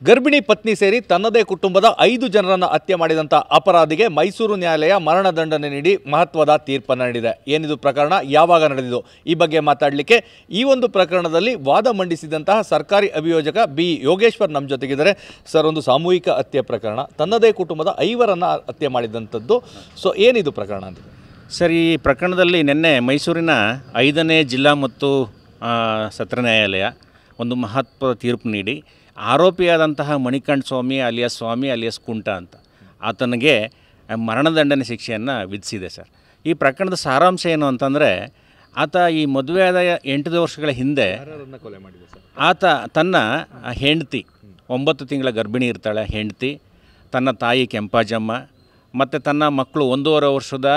ಗರ್ಭಿಣಿ ಪತ್ನಿ ಸೇರಿ ತನ್ನದೇ ಕುಟುಂಬದ 5 ಜನರನ್ನು ಹತ್ಯೆ ಮಾಡಿದಂಥ ಅಪರಾಧಿಗೆ ಮೈಸೂರು ನ್ಯಾಯಾಲಯ ಮರಣದಂಡನೆ ನೀಡಿ ಮಹತ್ವದ ತೀರ್ಪನ್ನು ನೀಡಿದೆ. ಏನಿದು ಪ್ರಕರಣ, ಯಾವಾಗ ನಡೆದಿದ್ದು, ಈ ಬಗ್ಗೆ ಮಾತಾಡಲಿಕ್ಕೆ ಈ ಒಂದು ಪ್ರಕರಣದಲ್ಲಿ ವಾದ ಮಂಡಿಸಿದಂತಹ ಸರ್ಕಾರಿ ಅಭಿಯೋಜಕ ಬಿ ಯೋಗೇಶ್ವರ್ ನಮ್ಮ ಜೊತೆಗಿದ್ದಾರೆ. ಸರ್, ಒಂದು ಸಾಮೂಹಿಕ ಹತ್ಯೆ ಪ್ರಕರಣ, ತನ್ನದೇ ಕುಟುಂಬದ 5ರನ್ನು ಹತ್ಯೆ ಮಾಡಿದಂಥದ್ದು. ಸೊ ಏನಿದು ಪ್ರಕರಣ ಅಂತ? ಸರ್, ಈ ಪ್ರಕರಣದಲ್ಲಿ ನಿನ್ನೆ ಮೈಸೂರಿನ 5ನೇ ಜಿಲ್ಲಾ ಮತ್ತು ಸತ್ರ ನ್ಯಾಯಾಲಯ ಒಂದು ಮಹತ್ವದ ತೀರ್ಪು ನೀಡಿ ಆರೋಪಿಯಾದಂತಹ ಮಣಿಕಂಠ ಸ್ವಾಮಿ ಅಲಿಯಾಸ್ ಕುಂಟ ಅಂತ ಆತನಿಗೆ ಮರಣದಂಡನೆ ಶಿಕ್ಷೆಯನ್ನು ವಿಧಿಸಿದೆ. ಸರ್, ಈ ಪ್ರಕರಣದ ಸಾರಾಂಶ ಏನು ಅಂತಂದರೆ, ಆತ ಈ ಮದುವೆಯಾದ 8 ವರ್ಷಗಳ ಹಿಂದೆ ಆತ ತನ್ನ ಹೆಂಡತಿ 9 ತಿಂಗಳ ಗರ್ಭಿಣಿ ಇರ್ತಾಳೆ ಹೆಂಡತಿ, ತನ್ನ ತಾಯಿ ಕೆಂಪಾಜಮ್ಮ ಮತ್ತು ತನ್ನ ಮಕ್ಕಳು 1.5 ವರ್ಷದ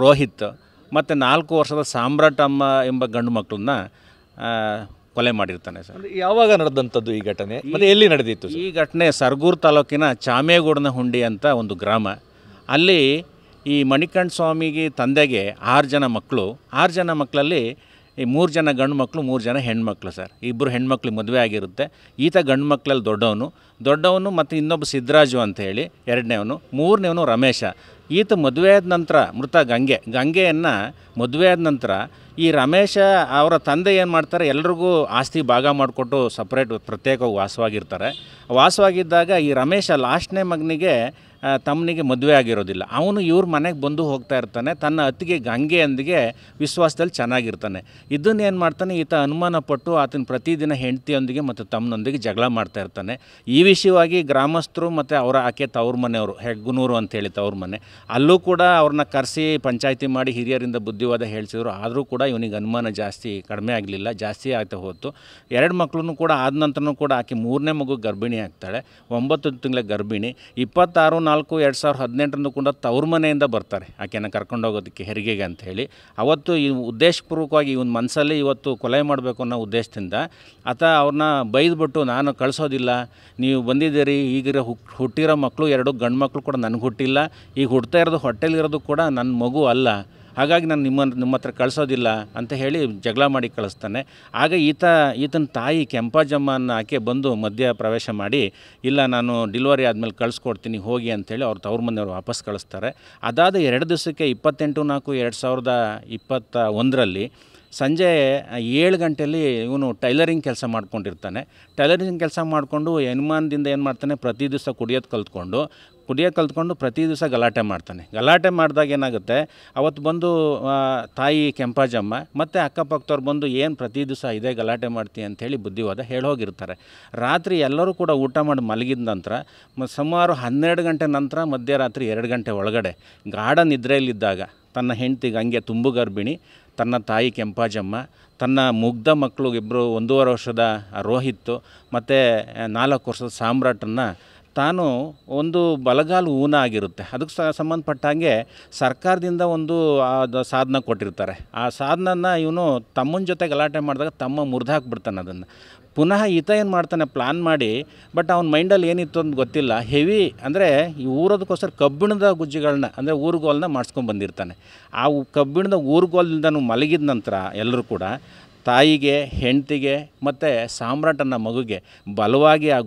ರೋಹಿತ್ ಮತ್ತು 4 ವರ್ಷದ ಸಾಮ್ರಾಟಮ್ಮ ಎಂಬ ಗಂಡು ಮಕ್ಕಳನ್ನ ಕೊಲೆ ಮಾಡಿರ್ತಾನೆ. ಸರ್, ಯಾವಾಗ ನಡೆದಂಥದ್ದು ಈ ಘಟನೆ ಮತ್ತು ಎಲ್ಲಿ ನಡೆದಿತ್ತು? ಈ ಘಟನೆ ಸರಗೂರು ತಾಲೂಕಿನ ಚಾಮೇಗೌಡನ ಹುಂಡಿ ಅಂತ ಒಂದು ಗ್ರಾಮ. ಅಲ್ಲಿ ಈ ಮಣಿಕಂಠ ಸ್ವಾಮಿಗೆ ತಂದೆಗೆ 6 ಜನ ಮಕ್ಕಳು. 6 ಜನ ಮಕ್ಕಳಲ್ಲಿ ಈ 3 ಜನ ಗಂಡು ಮಕ್ಕಳು, 3 ಜನ ಹೆಣ್ಮಕ್ಳು. ಸರ್, 2 ಹೆಣ್ಮಕ್ಳಿಗೆ ಮದುವೆ ಆಗಿರುತ್ತೆ. ಈತ ಗಂಡು ಮಕ್ಕಳಲ್ಲಿ ದೊಡ್ಡವನು ಮತ್ತು ಇನ್ನೊಬ್ಬ ಸಿದ್ದರಾಜು ಅಂತ ಹೇಳಿ 2ನೇವನು, 3ನೇವನು ರಮೇಶ. ಈತ ಮದುವೆ ಆದ ನಂತರ ಮೃತ ಗಂಗೆಯನ್ನು ಮದುವೆ ಆದ ನಂತರ ಈ ರಮೇಶ ಅವರ ತಂದೆ ಏನು ಮಾಡ್ತಾರೆ, ಎಲ್ರಿಗೂ ಆಸ್ತಿ ಭಾಗ ಮಾಡಿಕೊಟ್ಟು ಪ್ರತ್ಯೇಕವಾಗಿ ವಾಸವಾಗಿದ್ದಾಗ ಈ ರಮೇಶ ಲಾಸ್ಟ್ನೇ ಮಗನಿಗೆ ತಮ್ಮನಿಗೆ ಮದುವೆ ಆಗಿರೋದಿಲ್ಲ. ಅವನು ಇವ್ರ ಮನೆಗೆ ಬಂದು ಹೋಗ್ತಾ ಇರ್ತಾನೆ. ತನ್ನ ಅತ್ತಿಗೆ ಗಂಗೆಯೊಂದಿಗೆ ವಿಶ್ವಾಸದಲ್ಲಿ ಚೆನ್ನಾಗಿರ್ತಾನೆ. ಇದನ್ನೇನು ಮಾಡ್ತಾನೆ, ಈತ ಅನುಮಾನಪಟ್ಟು ಆತನ ಪ್ರತಿದಿನ ಹೆಂಡತಿಯೊಂದಿಗೆ ಮತ್ತು ತಮ್ಮನೊಂದಿಗೆ ಜಗಳ ಮಾಡ್ತಾ ಇರ್ತಾನೆ. ಈ ವಿಷಯವಾಗಿ ಗ್ರಾಮಸ್ಥರು ಮತ್ತು ಆಕೆ ತವ್ರ ಮನೆಯವರು, ಹೆಗ್ಗನೂರು ಅಂತೇಳಿ ತವ್ರ ಮನೆ, ಅಲ್ಲೂ ಕೂಡ ಅವ್ರನ್ನ ಕರೆಸಿ ಪಂಚಾಯಿತಿ ಮಾಡಿ ಹಿರಿಯರಿಂದ ಬುದ್ಧಿವಾದ ಹೇಳಿಸಿದ್ರು. ಆದರೂ ಕೂಡ ಇವನಿಗೆ ಅನುಮಾನ ಕಡಿಮೆ ಆಗಲಿಲ್ಲ, ಜಾಸ್ತಿ ಆಗ್ತಾ ಹೋಯ್ತು. 2 ಮಕ್ಕಳನ್ನು ಕೂಡ ಆದ ನಂತರನೂ ಕೂಡ ಆಕೆ 3ನೇ ಮಗು ಗರ್ಭಿಣಿ ಆಗ್ತಾಳೆ, 9 ತಿಂಗಳ ಗರ್ಭಿಣಿ. 26/4/2018 ಕೂಡ ತವ್ರ ಮನೆಯಿಂದ ಬರ್ತಾರೆ ಆಕೆಯನ್ನು ಕರ್ಕೊಂಡೋಗೋದಕ್ಕೆ ಹೆರಿಗೆಗೆ ಅಂಥೇಳಿ. ಅವತ್ತು ಈ ಉದ್ದೇಶಪೂರ್ವಕವಾಗಿ ಇವನ ಮನಸ್ಸಲ್ಲಿ ಇವತ್ತು ಕೊಲೆ ಮಾಡಬೇಕು ಅನ್ನೋ ಉದ್ದೇಶದಿಂದ ಆತ ಅವ್ರನ್ನ ಬೈದ್ಬಿಟ್ಟು, ನಾನು ಕಳಿಸೋದಿಲ್ಲ, ನೀವು ಬಂದಿದ್ದೀರಿ, ಈಗಿರೋ ಹುಟ್ಟಿರೋ ಮಕ್ಕಳು 2 ಗಂಡು ಮಕ್ಕಳು ಕೂಡ ನನಗೆ ಹುಟ್ಟಿಲ್ಲ, ಈಗ ಹುಡ್ತಾ ಇರೋದು ಹೊಟ್ಟೆಲಿರೋದು ಕೂಡ ನನ್ನ ಮಗು ಅಲ್ಲ, ಹಾಗಾಗಿ ನಾನು ನಿಮ್ಮ ಹತ್ರ ಕಳಿಸೋದಿಲ್ಲ ಅಂತ ಹೇಳಿ ಜಗಳ ಮಾಡಿ ಕಳಿಸ್ತಾನೆ. ಆಗ ಈತನ ತಾಯಿ ಕೆಂಪಾಜಮ್ಮನ ಆಕೆ ಬಂದು ಮಧ್ಯ ಪ್ರವೇಶ ಮಾಡಿ, ಇಲ್ಲ ನಾನು ಡೆಲಿವರಿ ಆದಮೇಲೆ ಕಳಿಸ್ಕೊಡ್ತೀನಿ ಹೋಗಿ ಅಂಥೇಳಿ ಅವ್ರ ತವ್ರ ಮನೆಯವರು ವಾಪಸ್ ಕಳಿಸ್ತಾರೆ. ಅದಾದ 2 ದಿವಸಕ್ಕೆ 28/4/2021 ಸಂಜೆ 7 ಗಂಟೆಯಲ್ಲಿ ಇವನು ಟೈಲರಿಂಗ್ ಕೆಲಸ ಮಾಡ್ಕೊಂಡಿರ್ತಾನೆ. ಟೈಲರಿಂಗ್ ಕೆಲಸ ಮಾಡಿಕೊಂಡು ಅನುಮಾನದಿಂದ ಏನು ಮಾಡ್ತಾನೆ, ಪ್ರತಿ ದಿವಸ ಕುಡಿಯೋದು ಕಲ್ತ್ಕೊಂಡು ಪ್ರತಿ ದಿವಸ ಗಲಾಟೆ ಮಾಡಿದಾಗ ಏನಾಗುತ್ತೆ, ಅವತ್ತು ಬಂದು ತಾಯಿ ಕೆಂಪಾಜಮ್ಮ ಮತ್ತು ಅಕ್ಕಪಕ್ಕದವ್ರು ಬಂದು, ಏನು ಪ್ರತಿ ದಿವಸ ಇದೇ ಗಲಾಟೆ ಮಾಡ್ತೀವಿ ಅಂಥೇಳಿ ಬುದ್ಧಿವಾದ ಹೇಳೋಗಿರ್ತಾರೆ. ರಾತ್ರಿ ಎಲ್ಲರೂ ಕೂಡ ಊಟ ಮಾಡಿ ಮಲಗಿದ ನಂತರ ಸುಮಾರು 12 ಗಂಟೆ ನಂತರ ಮಧ್ಯರಾತ್ರಿ 2 ಗಂಟೆ ಒಳಗಡೆ ಗಾಢ ನಿದ್ರೆಯಲ್ಲಿದ್ದಾಗ ತನ್ನ ಹೆಂಡತಿಗೆ ಹಂಗೆ ತುಂಬು ಗರ್ಭಿಣಿ, ತನ್ನ ತಾಯಿ ಕೆಂಪಾಜಮ್ಮ, ತನ್ನ ಮುಗ್ಧ ಮಕ್ಕಳು 1.5 ವರ್ಷದ ರೋಹಿತ್ತು ಮತ್ತು 4 ವರ್ಷದ ಸಾಮ್ರಾಟನ್ನು ತಾನು ಒಂದು ಬಲಗಾಲು ಊನ ಆಗಿರುತ್ತೆ, ಅದಕ್ಕೆ ಸಂಬಂಧಪಟ್ಟಂಗೆ ಸರ್ಕಾರದಿಂದ ಒಂದು ಸಾಧನ ಕೊಟ್ಟಿರ್ತಾರೆ. ಆ ಸಾಧನನ ಇವನು ತಮ್ಮನ ಜೊತೆ ಗಲಾಟೆ ಮಾಡಿದಾಗ ತಮ್ಮ ಮುರಿದಾಕ್ಬಿಡ್ತಾನೆ. ಅದನ್ನು ಪುನಃ ಈತ ಏನು ಮಾಡ್ತಾನೆ, ಪ್ಲ್ಯಾನ್ ಮಾಡಿ, ಬಟ್ ಅವ್ನ ಮೈಂಡಲ್ಲಿ ಏನಿತ್ತು ಅಂತ ಗೊತ್ತಿಲ್ಲ, ಹೆವಿ ಅಂದರೆ ಈ ಊರೋದಕ್ಕೋಸ್ಕರ ಕಬ್ಬಿಣದ ಗುಜ್ಜಿಗಳನ್ನ ಅಂದರೆ ಊರುಗೋಲನ್ನ ಮಾಡಿಸ್ಕೊಂಡು ಬಂದಿರ್ತಾನೆ. ಆ ಕಬ್ಬಿಣದ ಊರುಗೋಲಿಂದನೂ ಮಲಗಿದ ನಂತರ ಎಲ್ಲರೂ ಕೂಡ ತಾಯಿಗೆ, ಹೆಂಡತಿಗೆ ಮತ್ತು ಸಾಮ್ರಾಟನ ಮಗುಗೆ ಬಲವಾಗಿ ಆ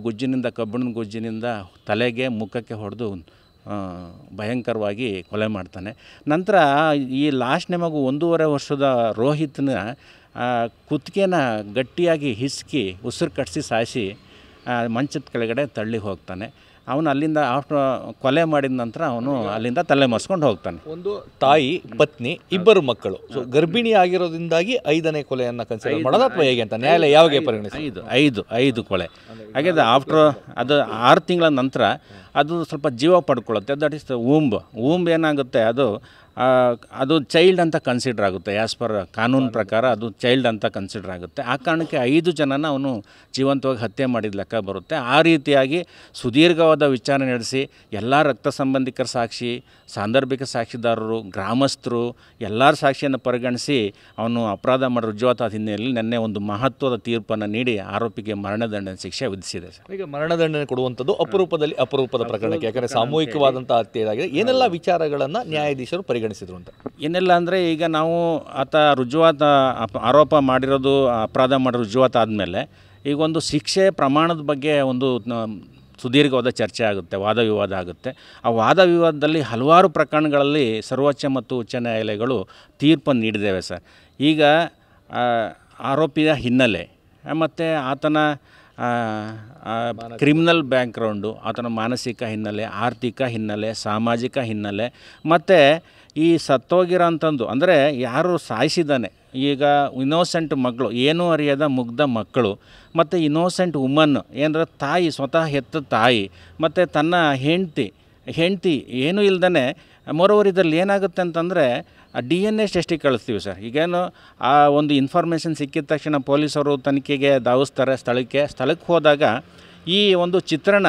ಕಬ್ಬಿಣದ ಗುಜ್ಜಿನಿಂದ ತಲೆಗೆ ಮುಖಕ್ಕೆ ಹೊಡೆದು ಭಯಂಕರವಾಗಿ ಕೊಲೆ ಮಾಡ್ತಾನೆ. ನಂತರ ಈ ಲಾಸ್ಟ್ನೇ ಮಗು 1.5 ವರ್ಷದ ರೋಹಿತ್ನ ಕುತ್ತಿಗೆನ ಗಟ್ಟಿಯಾಗಿ ಹಿಸುಕಿ ಉಸಿರು ಕಟ್ಟಿಸಿ ಸಾಯಿಸಿ ಮಂಚದ ಕೆಳಗಡೆ ತಳ್ಳಿ ಹೋಗ್ತಾನೆ. ಅವನು ಅಲ್ಲಿಂದ ಕೊಲೆ ಮಾಡಿದ ನಂತರ ಅವನು ಅಲ್ಲಿಂದ ತಲೆ ಮರೆಸ್ಕೊಂಡು ಹೋಗ್ತಾನೆ. ಒಂದು ತಾಯಿ, ಪತ್ನಿ, 2 ಮಕ್ಕಳು. ಸೊ ಗರ್ಭಿಣಿ ಆಗಿರೋದ್ರಿಂದಾಗಿ 5ನೇ ಕೊಲೆಯನ್ನು ಕನ್ಸಿಡರ್ ಮಾಡೋದು ಅಥವಾ ಹೇಗೆ ಅಂತ ನ್ಯಾಯಾಲಯ ಯಾವಾಗ ಪರಿಗಣಿಸಿ? 5 ಕೊಲೆ ಹಾಗೆ ಅದು 6 ತಿಂಗಳ ನಂತರ ಅದು ಸ್ವಲ್ಪ ಜೀವ ಪಡ್ಕೊಳ್ಳುತ್ತೆ. ದಟ್ ಇಸ್ ಊಂಬ್ ಏನಾಗುತ್ತೆ, ಅದು ಚೈಲ್ಡ್ ಅಂತ ಕನ್ಸಿಡರ್ ಆಗುತ್ತೆ. ಆ್ಯಸ್ ಪರ್ ಕಾನೂನು ಪ್ರಕಾರ ಅದು ಚೈಲ್ಡ್ ಅಂತ ಕನ್ಸಿಡರ್ ಆಗುತ್ತೆ. ಆ ಕಾರಣಕ್ಕೆ 5 ಜನನ ಅವನು ಜೀವಂತವಾಗಿ ಹತ್ಯೆ ಮಾಡಿದ ಲೆಕ್ಕ ಬರುತ್ತೆ. ಆ ರೀತಿಯಾಗಿ ಸುದೀರ್ಘವಾದ ವಿಚಾರಣೆ ನಡೆಸಿ ಎಲ್ಲ ರಕ್ತ ಸಂಬಂಧಿಕರ ಸಾಕ್ಷಿ, ಸಾಂದರ್ಭಿಕ ಸಾಕ್ಷಿದಾರರು, ಗ್ರಾಮಸ್ಥರು ಎಲ್ಲರ ಸಾಕ್ಷಿಯನ್ನು ಪರಿಗಣಿಸಿ ಅವನು ಅಪರಾಧ ಮಾಡೋ ರುಜುವಾತಾದ ಹಿನ್ನೆಲೆಯಲ್ಲಿ ನಿನ್ನೆ ಒಂದು ಮಹತ್ವದ ತೀರ್ಪನ್ನು ನೀಡಿ ಆರೋಪಿಗೆ ಮರಣದಂಡನೆ ಶಿಕ್ಷೆ ವಿಧಿಸಿದೆ. ಈಗ ಮರಣದಂಡನೆ ಕೊಡುವಂಥದ್ದು ಅಪರೂಪದ ಪ್ರಕರಣಕ್ಕೆ, ಯಾಕಂದರೆ ಸಾಮೂಹಿಕವಾದಂಥ ಹತ್ಯೆ ಇದಾಗಿದೆ. ಏನೆಲ್ಲ ವಿಚಾರಗಳನ್ನು ನ್ಯಾಯಾಧೀಶರು ಪರಿಗಣಿಸಿದ್ರು ಅಂತ? ಏನೆಲ್ಲ ಅಂದರೆ, ಈಗ ನಾವು ಆತ ಆರೋಪ ಮಾಡಿರೋದು ಅಪರಾಧ ಮಾಡೋ ರುಜುವಾತಾದಮೇಲೆ ಈಗ ಒಂದು ಶಿಕ್ಷೆ ಪ್ರಮಾಣದ ಬಗ್ಗೆ ಒಂದು ಸುದೀರ್ಘವಾದ ಚರ್ಚೆ ಆಗುತ್ತೆ, ವಾದ ವಿವಾದ ಆಗುತ್ತೆ. ಆ ವಾದ ವಿವಾದದಲ್ಲಿ ಹಲವಾರು ಪ್ರಕರಣಗಳಲ್ಲಿ ಸರ್ವೋಚ್ಚ ಮತ್ತು ಉಚ್ಚ ನ್ಯಾಯಾಲಯಗಳು ತೀರ್ಪನ್ನು ನೀಡಿದ್ದೇವೆ ಸರ್. ಈಗ ಆರೋಪಿಯ ಹಿನ್ನೆಲೆ ಮತ್ತು ಆತನ ಕ್ರಿಮಿನಲ್ ಬ್ಯಾಕ್ಗ್ರೌಂಡು, ಆತನ ಮಾನಸಿಕ ಹಿನ್ನೆಲೆ, ಆರ್ಥಿಕ ಹಿನ್ನೆಲೆ, ಸಾಮಾಜಿಕ ಹಿನ್ನೆಲೆ, ಮತ್ತು ಈ ಸತ್ತೋಗಿರೋಂಥದ್ದು ಅಂದರೆ ಯಾರು ಸಾಯಿಸಿದ್ದಾನೆ, ಈಗ ಇನ್ನೋಸೆಂಟ್ ಮಕ್ಕಳು, ಏನೂ ಅರಿಯದ ಮುಗ್ಧ ಮಕ್ಕಳು, ಮತ್ತು ಇನ್ನೋಸೆಂಟ್ ವುಮನ್ ಏನರ ತಾಯಿ, ಸ್ವತಃ ಹೆತ್ತ ತಾಯಿ, ಮತ್ತು ತನ್ನ ಹೆಂಡತಿ ಏನೂ ಇಲ್ದೇ ಮೋರೋವರ್ ಇದರಲ್ಲಿ ಏನಾಗುತ್ತೆ ಅಂತಂದರೆ DNA ಟೆಸ್ಟಿಗೆ ಕಳಿಸ್ತೀವಿ ಸರ್. ಈಗೇನು ಆ ಒಂದು ಇನ್ಫಾರ್ಮೇಷನ್ ಸಿಕ್ಕಿದ ತಕ್ಷಣ ಪೊಲೀಸರು ತನಿಖೆಗೆ ಧಾವಿಸ್ತಾರೆ ಸ್ಥಳಕ್ಕೆ ಹೋದಾಗ ಈ ಒಂದು ಚಿತ್ರಣ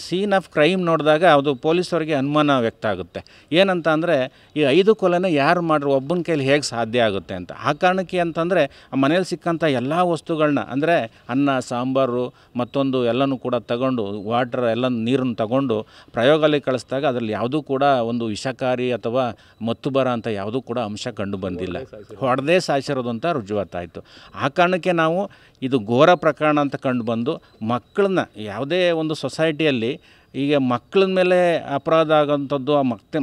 ಸೀನ್ ಆಫ್ ಕ್ರೈಮ್ ನೋಡಿದಾಗ ಅದು ಪೊಲೀಸರಿಗೆ ಅನುಮಾನ ವ್ಯಕ್ತ ಆಗುತ್ತೆ. ಏನಂತ ಅಂದರೆ ಈ 5 ಕೊಲೆನ ಯಾರು ಮಾಡ್ರು, ಒಬ್ಬನ ಕೈಲಿ ಹೇಗೆ ಸಾಧ್ಯ ಆಗುತ್ತೆ ಅಂತ. ಆ ಕಾರಣಕ್ಕೆ ಅಂತಂದರೆ ಆ ಮನೇಲಿ ಸಿಕ್ಕಂಥ ಎಲ್ಲ ವಸ್ತುಗಳನ್ನ ಅಂದರೆ ಅನ್ನ, ಸಾಂಬಾರು, ಮತ್ತೊಂದು ಎಲ್ಲನೂ ಕೂಡ ತಗೊಂಡು, ವಾಟ್ರ್ ಎಲ್ಲ ನೀರನ್ನು ತಗೊಂಡು ಪ್ರಯೋಗಾಲಯಕ್ಕೆ ಕಳಿಸಿದಾಗ ಅದರಲ್ಲಿ ಯಾವುದೂ ಕೂಡ ಒಂದು ವಿಷಕಾರಿ ಅಥವಾ ಮತ್ತು ಬರ ಅಂತ ಯಾವುದೂ ಕೂಡ ಅಂಶ ಕಂಡು ಬಂದಿಲ್ಲ. ಹೊಡೆದೇ ಸಾಯಿಸಿರೋದು ಅಂತ ರುಜುವಾತಾಯಿತು. ಆ ಕಾರಣಕ್ಕೆ ನಾವು ಇದು ಘೋರ ಪ್ರಕರಣ ಅಂತ ಕಂಡು ಬಂದು ಮಕ್ಕಳನ್ನ ಯಾವುದೇ ಒಂದು ಸೊಸೈಟಿಯಲ್ಲಿ ಈಗ ಮಕ್ಕಳ ಮೇಲೆ ಅಪರಾಧ ಆಗೋಂಥದ್ದು,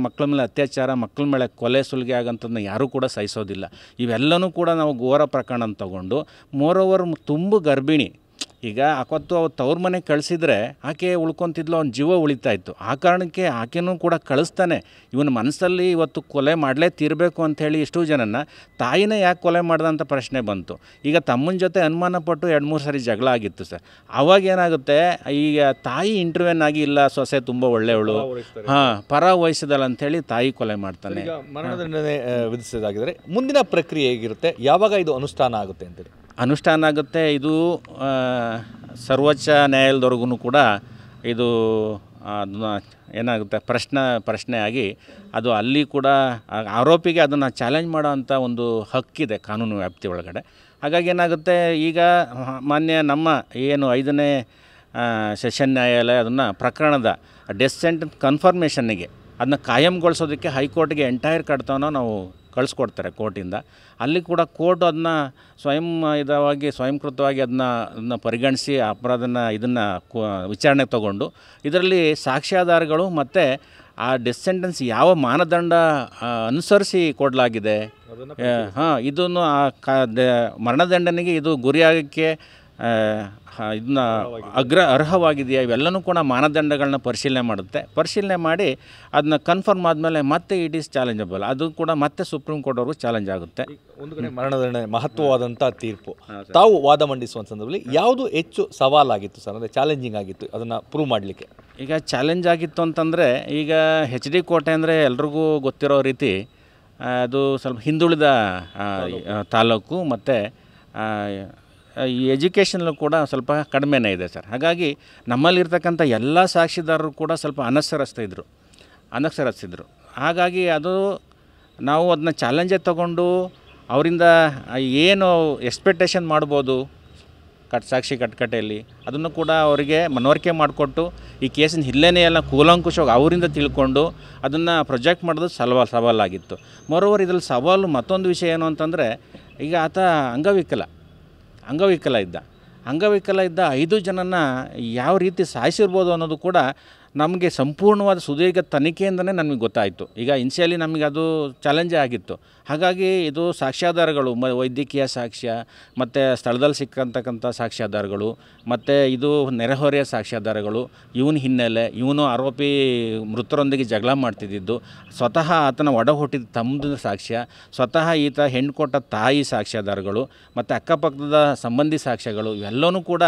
ಮಕ್ಕಳ ಮೇಲೆ ಅತ್ಯಾಚಾರ, ಮಕ್ಕಳ ಮೇಲೆ ಕೊಲೆ ಸುಲಿಗೆ ಆಗೋಂಥದ್ದನ್ನ ಯಾರೂ ಕೂಡ ಸಹಿಸೋದಿಲ್ಲ. ಇವೆಲ್ಲನೂ ಕೂಡ ನಾವು ಘೋರ ಪ್ರಕರಣ ಅಂತ ತಗೊಂಡು, ಮೋರೋವರ್ ತುಂಬ ಗರ್ಭಿಣಿ, ಈಗ ಅವತ್ತು ತವ್ರ ಮನೆಗೆ ಕಳಿಸಿದ್ರೆ ಆಕೆ ಉಳ್ಕೊತಿದ್ಲು, ಅವ್ನ ಜೀವ ಉಳಿತಾಯಿತ್ತು. ಆ ಕಾರಣಕ್ಕೆ ಆಕೆನೂ ಕೂಡ ಕಳಿಸ್ತಾನೆ. ಇವನ ಮನಸ್ಸಲ್ಲಿ ಇವತ್ತು ಕೊಲೆ ಮಾಡಲೇ ತೀರಬೇಕು ಅಂಥೇಳಿ ಇಷ್ಟು ಜನನ ತಾಯಿನೇ ಯಾಕೆ ಕೊಲೆ ಮಾಡ್ದಂಥ ಪ್ರಶ್ನೆ ಬಂತು. ಈಗ ತಮ್ಮನ ಜೊತೆ ಅನುಮಾನ ಪಟ್ಟು 2-3 ಸರಿ ಜಗಳ ಆಗಿತ್ತು ಸರ್. ಅವಾಗ ಏನಾಗುತ್ತೆ, ಈಗ ತಾಯಿ ಇಂಟರ್ವ್ಯೂನ್ ಆಗಿ ಇಲ್ಲ ಸೊಸೆ ತುಂಬ ಒಳ್ಳೆಯವಳು, ಪರ ವಹಿಸಿದಲ್ಲ ಅಂಥೇಳಿ ತಾಯಿ ಕೊಲೆ ಮಾಡ್ತಾನೆ. ಮರಣದಂಡನೆ ವಿಧಿಸೋದಾಗಿದ್ದರೆ ಮುಂದಿನ ಪ್ರಕ್ರಿಯೆ ಹೇಗಿರುತ್ತೆ, ಯಾವಾಗ ಇದು ಅನುಷ್ಠಾನ ಆಗುತ್ತೆ ಅಂತೇಳಿ? ಅನುಷ್ಠಾನ ಆಗುತ್ತೆ, ಇದು ಸರ್ವೋಚ್ಚ ನ್ಯಾಯಾಲಯದವರೆಗೂ ಕೂಡ ಇದು ಅದನ್ನ ಏನಾಗುತ್ತೆ ಪ್ರಶ್ನೆ ಆಗಿ ಅದು ಅಲ್ಲಿ ಕೂಡ ಆರೋಪಿಗೆ ಅದನ್ನು ಚಾಲೆಂಜ್ ಮಾಡೋ ಅಂಥ ಒಂದು ಹಕ್ಕಿದೆ ಕಾನೂನು ವ್ಯಾಪ್ತಿ ಒಳಗಡೆ. ಹಾಗಾಗಿ ಏನಾಗುತ್ತೆ, ಈಗ ಮಾನ್ಯ ನಮ್ಮ ಏನು 5ನೇ ಸೆಷನ್ ನ್ಯಾಯಾಲಯ ಅದನ್ನು ಪ್ರಕರಣದ ಡೆತ್ ಸೆಂಟೆನ್ಸ್ ಕನ್ಫರ್ಮೇಷನ್ನಿಗೆ ಅದನ್ನ ಕಾಯಂಗೊಳಿಸೋದಕ್ಕೆ ಹೈಕೋರ್ಟ್ಗೆ ಎಂಟೈರ್ ಕಡ್ತವನ್ನ ನಾವು ಕಳಿಸ್ಕೊಡ್ತಾರೆ ಕೋರ್ಟಿಂದ. ಅಲ್ಲಿ ಕೂಡ ಕೋರ್ಟ್ ಅದನ್ನ ಸ್ವಯಂಕೃತವಾಗಿ ಅದನ್ನ ಪರಿಗಣಿಸಿ ಅಪರಾಧನ ವಿಚಾರಣೆ ತಗೊಂಡು ಇದರಲ್ಲಿ ಸಾಕ್ಷ್ಯಾಧಾರಗಳು ಮತ್ತು ಆ ಡೆತ್ ಸೆಂಟೆನ್ಸ್ ಯಾವ ಮಾನದಂಡ ಅನುಸರಿಸಿ ಕೊಡಲಾಗಿದೆ, ಇದನ್ನು ಮರಣದಂಡನೆಗೆ ಇದು ಗುರಿಯಾಗಕ್ಕೆ ಇದನ್ನ ಅರ್ಹವಾಗಿದೆಯಾ, ಇವೆಲ್ಲನೂ ಕೂಡ ಮಾನದಂಡಗಳನ್ನ ಪರಿಶೀಲನೆ ಮಾಡಿ ಅದನ್ನ ಕನ್ಫರ್ಮ್ ಆದಮೇಲೆ ಮತ್ತೆ ಇಟ್ ಈಸ್ ಚಾಲೆಂಜಬಲ್, ಅದು ಕೂಡ ಮತ್ತೆ ಸುಪ್ರೀಂ ಕೋರ್ಟ್ ಅವ್ರಿಗೂ ಚಾಲೆಂಜ್ ಆಗುತ್ತೆ. ಒಂದು ಕಡೆ ಮರಣದಂಡನೆ ಮಹತ್ವವಾದಂಥ ತೀರ್ಪು, ತಾವು ವಾದ ಮಂಡಿಸುವ ಸಂದರ್ಭದಲ್ಲಿ ಯಾವುದು ಹೆಚ್ಚು ಸವಾಲಾಗಿತ್ತು ಸರ್, ಅಂದರೆ ಚಾಲೆಂಜಿಂಗ್ ಆಗಿತ್ತು ಅದನ್ನು ಪ್ರೂವ್ ಮಾಡಲಿಕ್ಕೆ? ಈಗ ಚಾಲೆಂಜ್ ಆಗಿತ್ತು ಅಂತಂದರೆ, ಈಗ HD ಕೋಟೆ ಅಂದರೆ ಎಲ್ರಿಗೂ ಗೊತ್ತಿರೋ ರೀತಿ ಅದು ಸ್ವಲ್ಪ ಹಿಂದುಳಿದ ತಾಲೂಕು ಮತ್ತು ಈ ಎಜುಕೇಷನಲ್ಲೂ ಕೂಡ ಸ್ವಲ್ಪ ಕಡಿಮೆನೇ ಇದೆ ಸರ್. ಹಾಗಾಗಿ ನಮ್ಮಲ್ಲಿರ್ತಕ್ಕಂಥ ಎಲ್ಲ ಸಾಕ್ಷಿದಾರರು ಕೂಡ ಸ್ವಲ್ಪ ಅನಕ್ಷರಸ್ಥಿದ್ರು. ಹಾಗಾಗಿ ಅದು ನಾವು ಅದನ್ನ ಚಾಲೆಂಜೇ ತಗೊಂಡು ಅವರಿಂದ ಏನು ಎಕ್ಸ್ಪೆಕ್ಟೇಷನ್ ಮಾಡ್ಬೋದು ಸಾಕ್ಷಿ ಕಟ್ಕಟೆಯಲ್ಲಿ ಅದನ್ನು ಕೂಡ ಅವರಿಗೆ ಮನವರಿಕೆ ಮಾಡಿಕೊಟ್ಟು ಈ ಕೇಸಿನ ಹಿನ್ನೆಲೆ ಎಲ್ಲ ಕೂಲಂಕುಷವಾಗಿ ಅವರಿಂದ ತಿಳ್ಕೊಂಡು ಅದನ್ನು ಪ್ರೊಜೆಕ್ಟ್ ಮಾಡೋದು ಸವಾಲಾಗಿತ್ತು. ಮೋರೋವರ್ ಇದರಲ್ಲಿ ಸವಾಲು ಮತ್ತೊಂದು ವಿಷಯ ಏನು ಅಂತಂದರೆ, ಈಗ ಆತ ಅಂಗವಿಕಲ ಇದ್ದ 5 ಜನನ ಯಾವ ರೀತಿ ಸಾಯಿಸಿರ್ಬೋದು ಅನ್ನೋದು ಕೂಡ ನಮಗೆ ಸಂಪೂರ್ಣವಾದ ಸುದೀರ್ಘ ತನಿಖೆಯಿಂದನೇ ನಮಗೆ ಗೊತ್ತಾಯಿತು. ಈಗ ಇನ್ಷಿಯಲಿ ನಮಗೆ ಅದು ಚಾಲೆಂಜೇ ಆಗಿತ್ತು. ಹಾಗಾಗಿ ಇದು ಸಾಕ್ಷ್ಯಾಧಾರಗಳು, ವೈದ್ಯಕೀಯ ಸಾಕ್ಷ್ಯ ಮತ್ತು ಸ್ಥಳದಲ್ಲಿ ಸಿಕ್ಕಂತಕ್ಕಂಥ ಸಾಕ್ಷ್ಯಾಧಾರಗಳು ಮತ್ತು ಇದು ನೆರೆಹೊರೆಯ ಸಾಕ್ಷ್ಯಾಧಾರಗಳು, ಇವನ ಹಿನ್ನೆಲೆ, ಇವನು ಆರೋಪಿ ಮೃತರೊಂದಿಗೆ ಜಗಳ ಮಾಡ್ತಿದ್ದಿದ್ದು, ಸ್ವತಃ ಆತನ ಒಡ ಹುಟ್ಟಿದ ತಮ್ಮದ ಸಾಕ್ಷ್ಯ, ಸ್ವತಃ ಈತ ಹೆಣ್ಣು ಕೊಟ್ಟ ತಾಯಿ ಸಾಕ್ಷ್ಯಾಧಾರಗಳು ಮತ್ತು ಅಕ್ಕಪಕ್ಕದ ಸಂಬಂಧಿ ಸಾಕ್ಷ್ಯಗಳು, ಇವೆಲ್ಲವೂ ಕೂಡ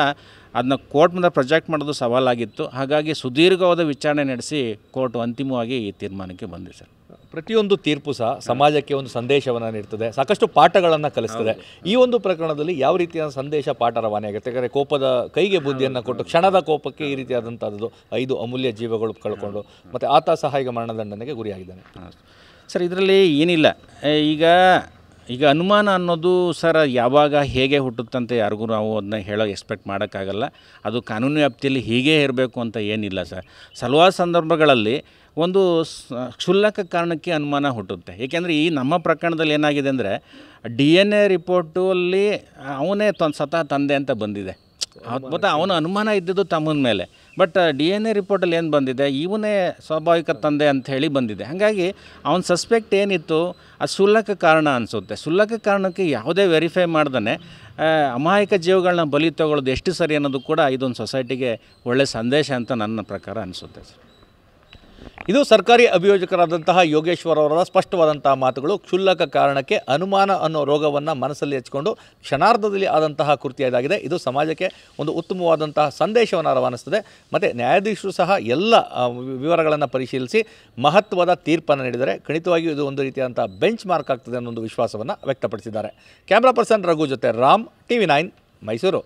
ಅದನ್ನ ಕೋರ್ಟ್ ಮುಂದೆ ಪ್ರೊಜೆಕ್ಟ್ ಮಾಡೋದು ಸವಾಲಾಗಿತ್ತು. ಹಾಗಾಗಿ ಸುದೀರ್ಘವಾದ ವಿಚಾರಣೆ ನಡೆಸಿ ಕೋರ್ಟ್ ಅಂತಿಮವಾಗಿ ಈ ತೀರ್ಮಾನಕ್ಕೆ ಬಂದಿದೆ ಸರ್. ಪ್ರತಿಯೊಂದು ತೀರ್ಪು ಸಹ ಸಮಾಜಕ್ಕೆ ಒಂದು ಸಂದೇಶವನ್ನು ನೀಡ್ತದೆ, ಸಾಕಷ್ಟು ಪಾಠಗಳನ್ನು ಕಲಿಸ್ತದೆ. ಈ ಒಂದು ಪ್ರಕರಣದಲ್ಲಿ ಯಾವ ರೀತಿಯ ಸಂದೇಶ ಪಾಠ ರವಾನೆಯಾಗುತ್ತೆ? ಯಾಕಂದರೆ ಕೋಪದ ಕೈಗೆ ಬುದ್ಧಿಯನ್ನು ಕೊಟ್ಟು ಕ್ಷಣದ ಕೋಪಕ್ಕೆ ಈ ರೀತಿಯಾದಂಥದ್ದು 5 ಅಮೂಲ್ಯ ಜೀವಗಳು ಕಳ್ಕೊಂಡು ಮತ್ತು ಆತ ಸಹ ಈಗ ಮರಣದಂಡನೆಗೆ ಗುರಿಯಾಗಿದ್ದಾನೆ. ಸರ್, ಇದರಲ್ಲಿ ಏನಿಲ್ಲ, ಈಗ ಅನುಮಾನ ಅನ್ನೋದು ಸರ್ ಯಾವಾಗ ಹೇಗೆ ಹುಟ್ಟುತ್ತಂತೆ ಯಾರಿಗೂ ನಾವು ಅದನ್ನ ಎಕ್ಸ್ಪೆಕ್ಟ್ ಮಾಡೋಕ್ಕಾಗಲ್ಲ. ಅದು ಕಾನೂನು ವ್ಯಾಪ್ತಿಯಲ್ಲಿ ಹೀಗೇ ಇರಬೇಕು ಅಂತ ಏನಿಲ್ಲ ಸರ್. ಹಲವಾರು ಸಂದರ್ಭಗಳಲ್ಲಿ ಒಂದು ಕ್ಷುಲ್ಲಕ ಕಾರಣಕ್ಕೆ ಅನುಮಾನ ಹುಟ್ಟುತ್ತೆ. ಏಕೆಂದರೆ ಈ ನಮ್ಮ ಪ್ರಕರಣದಲ್ಲಿ ಏನಾಗಿದೆ ಅಂದರೆ DNA ರಿಪೋರ್ಟಲ್ಲಿ ಅವನೇ ಸ್ವತಃ ತಂದೆ ಅಂತ ಬಂದಿದೆ. ಮತ್ತು ಅವನ ಅನುಮಾನ ಇದ್ದಿದ್ದು ತಮ್ಮನ ಮೇಲೆ. ಬಟ್ DNA ರಿಪೋರ್ಟಲ್ಲಿ ಏನು ಬಂದಿದೆ, ಇವನೇ ಸ್ವಾಭಾವಿಕ ತಂದೆ ಅಂತ ಹೇಳಿ ಬಂದಿದೆ. ಹಾಗಾಗಿ ಅವನ ಸಸ್ಪೆಕ್ಟ್ ಏನಿತ್ತು ಅದು ಕ್ಷುಲ್ಲಕ ಕಾರಣ ಅನಿಸುತ್ತೆ. ಕ್ಷುಲ್ಲಕ ಕಾರಣಕ್ಕೆ ಯಾವುದೇ ವೆರಿಫೈ ಮಾಡ್ದೇ ಅಮಾಯಕ ಜೀವಗಳನ್ನ ಬಲಿ ತಗೊಳ್ಳೋದು ಎಷ್ಟು ಸರಿ ಅನ್ನೋದು ಕೂಡ ಇದೊಂದು ಸೊಸೈಟಿಗೆ ಒಳ್ಳೆಯ ಸಂದೇಶ ಅಂತ ನನ್ನ ಪ್ರಕಾರ ಅನಿಸುತ್ತೆ ಸರ್. ಇದು ಸರ್ಕಾರಿ ಅಭಿಯೋಜಕರಾದಂತಹ ಯೋಗೇಶ್ವರ್ ಅವರ ಸ್ಪಷ್ಟವಾದಂತಹ ಮಾತುಗಳು. ಕ್ಷುಲ್ಲಕ ಕಾರಣಕ್ಕೆ ಅನುಮಾನ ಅನ್ನೋ ರೋಗವನ್ನು ಮನಸ್ಸಲ್ಲಿ ಹಚ್ಕೊಂಡು ಕ್ಷಣಾರ್ಧದಲ್ಲಿ ಆದಂತಹ ಕೃತ್ಯ ಇದಾಗಿದೆ. ಇದು ಸಮಾಜಕ್ಕೆ ಒಂದು ಉತ್ತಮವಾದಂತಹ ಸಂದೇಶವನ್ನು ರವಾನಿಸ್ತದೆ. ಮತ್ತು ನ್ಯಾಯಾಧೀಶರು ಸಹ ಎಲ್ಲ ವಿವರಗಳನ್ನು ಪರಿಶೀಲಿಸಿ ಮಹತ್ವದ ತೀರ್ಪನ್ನು ನೀಡಿದರೆ ಖಂಡಿತವಾಗಿಯೂ ಇದು ಒಂದು ರೀತಿಯಾದಂಥ ಬೆಂಚ್ ಮಾರ್ಕ್ ಆಗ್ತದೆ ಅನ್ನೋ ಒಂದು ವಿಶ್ವಾಸವನ್ನು ವ್ಯಕ್ತಪಡಿಸಿದ್ದಾರೆ. ಕ್ಯಾಮ್ರಾ ಪರ್ಸನ್ ರಘು ಜೊತೆ ರಾಮ್, TV9 ಮೈಸೂರು.